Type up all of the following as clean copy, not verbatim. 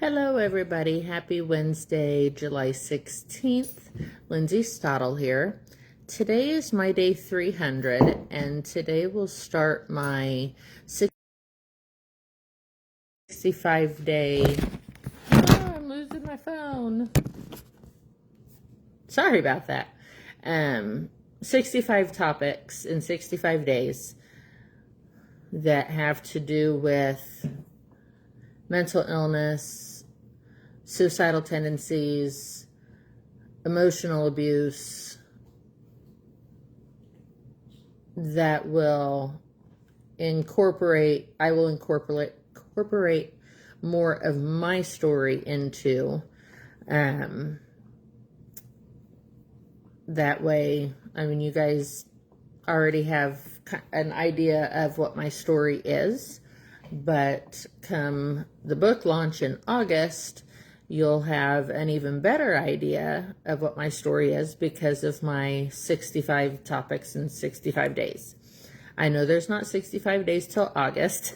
Hello, everybody. Happy Wednesday, July 16th. Lindsay Stottle here. Today is my day 300, and today will start my 65-day... Oh, I'm losing my phone. Sorry about that. 65 topics in 65 days that have to do with mental illness, suicidal tendencies, emotional abuse, that will I will incorporate more of my story into. That way, you guys already have an idea of what my story is. But come the book launch in August, you'll have an even better idea of what my story is because of my 65 topics in 65 days. I know there's not 65 days till August.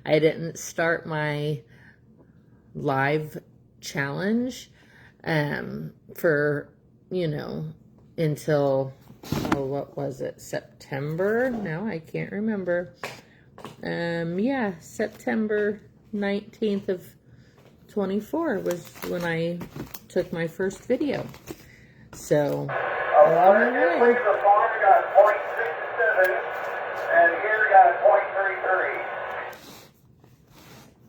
I didn't start my live challenge until, what was it, September? No, I can't remember. September 19th of 24 was when I took my first video. So, along the way. We got 0.67, and here got 0.33.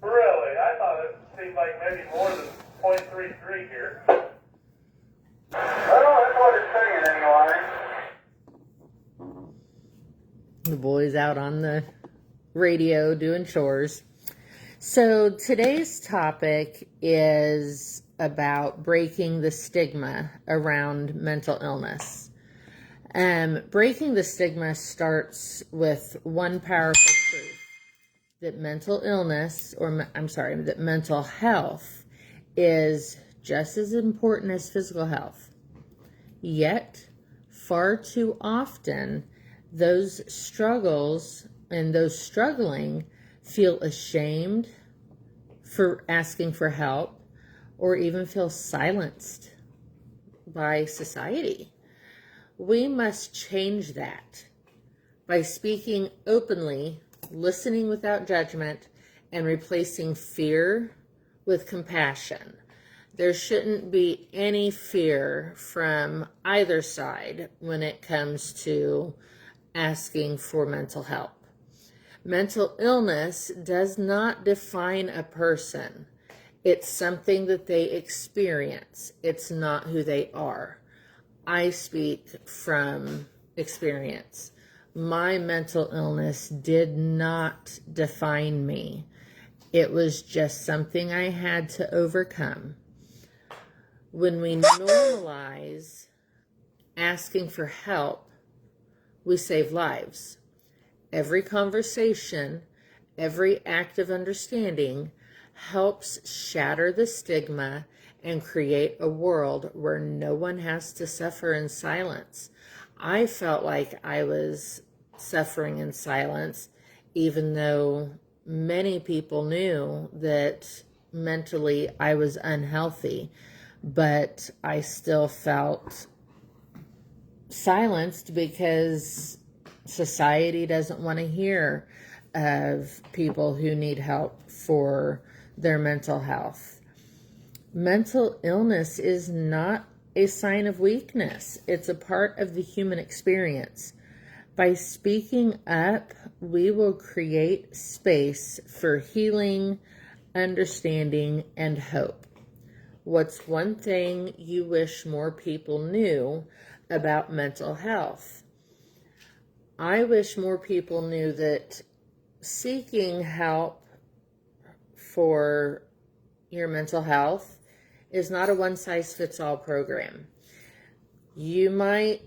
Really? I thought it seemed like maybe more than 0.33 here. Well, that's what it's saying anyway. The boys out on the radio doing chores. So today's topic is about breaking the stigma around mental illness. Breaking the stigma starts with one powerful truth, that mental illness, that mental health is just as important as physical health. Yet, far too often, those struggles and those struggling feel ashamed for asking for help, or even feel silenced by society. We must change that by speaking openly, listening without judgment, and replacing fear with compassion. There shouldn't be any fear from either side when it comes to asking for mental help. Mental illness does not define a person. It's something that they experience. It's not who they are. I speak from experience. My mental illness did not define me. It was just something I had to overcome. When we normalize asking for help, we save lives. Every conversation, every act of understanding helps shatter the stigma and create a world where no one has to suffer in silence. I felt like I was suffering in silence, even though many people knew that mentally I was unhealthy, but I still felt silenced because society doesn't want to hear of people who need help for their mental health. Mental illness is not a sign of weakness. It's a part of the human experience. By speaking up, we will create space for healing, understanding, and hope. What's one thing you wish more people knew about mental health? I wish more people knew that seeking help for your mental health is not a one-size-fits-all program. You might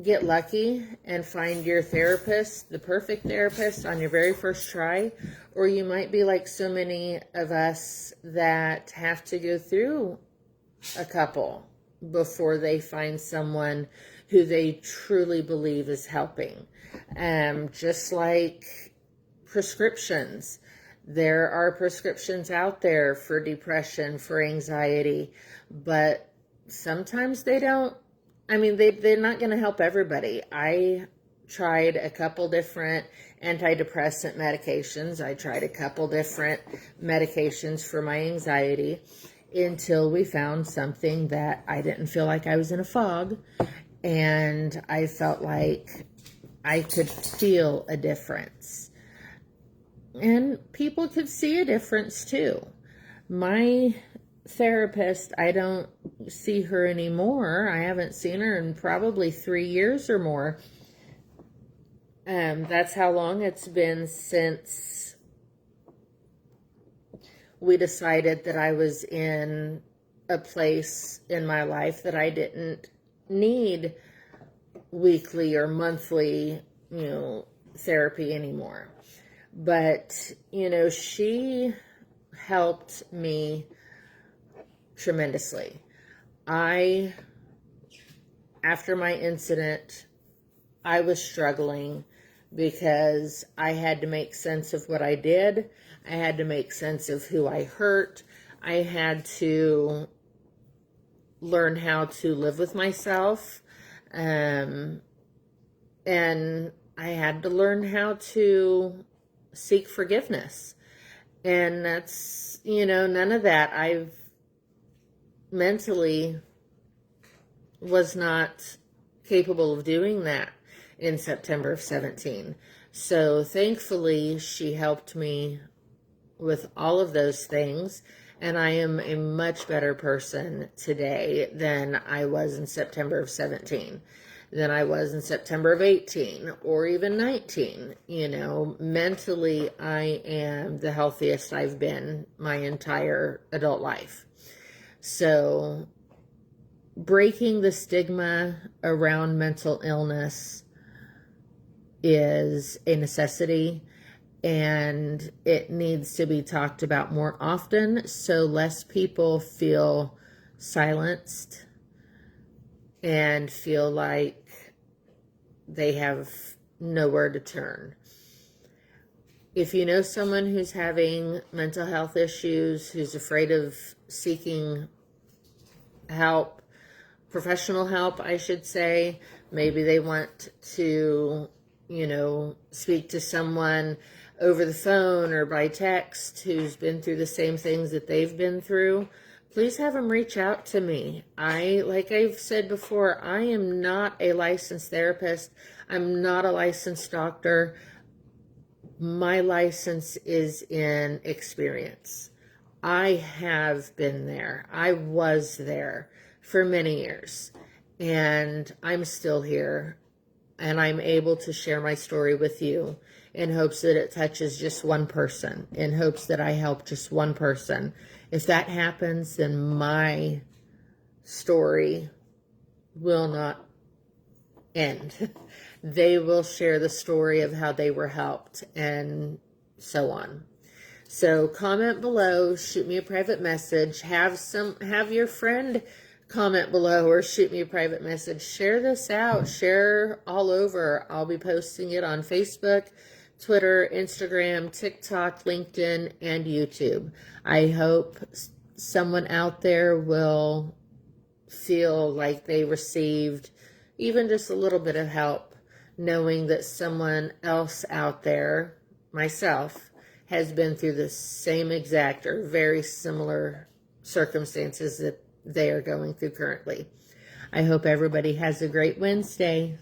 get lucky and find your therapist, the perfect therapist, on your very first try, or you might be like so many of us that have to go through a couple before they find someone who they truly believe is helping. Just like prescriptions, There are prescriptions out there for depression, for anxiety, but sometimes they don't. I mean, they're not going to help everybody. I tried a couple different antidepressant medications. I tried a couple different medications for my anxiety until we found something that I didn't feel like I was in a fog, and I felt like I could feel a difference. And people could see a difference too. My therapist, I don't see her anymore. I haven't seen her in probably 3 years or more. That's how long it's been since we decided that I was in a place in my life that I didn't need weekly or monthly, therapy anymore. But, she helped me tremendously. After my incident, I was struggling because I had to make sense of what I did. I had to make sense of who I hurt. I had to learn how to live with myself. And I had to learn how to seek forgiveness. And that's, none of that. I've mentally was not capable of doing that in September of 17. So thankfully, she helped me with all of those things. And I am a much better person today than I was in September of 17, than I was in September of 18 or even 19. Mentally, I am the healthiest I've been my entire adult life. So breaking the stigma around mental illness is a necessity, and it needs to be talked about more often so less people feel silenced and feel like they have nowhere to turn. If you know someone who's having mental health issues, who's afraid of seeking help, professional help, I should say, maybe they want to, speak to someone over the phone or by text who's been through the same things that they've been through, please have them reach out to me. Like I've said before, I am not a licensed therapist. I'm not a licensed doctor. My license is in experience. I have been there. I was there for many years, and I'm still here, and I'm able to share my story with you in hopes that it touches just one person, in hopes that I help just one person. If that happens, then my story will not end. They will share the story of how they were helped and so on. So comment below, shoot me a private message, have your friend comment below or shoot me a private message. Share this out, share all over. I'll be posting it on Facebook, Twitter, Instagram, TikTok, LinkedIn, and YouTube. I hope someone out there will feel like they received even just a little bit of help, knowing that someone else out there, myself, has been through the same exact or very similar circumstances that they are going through currently. I hope everybody has a great Wednesday.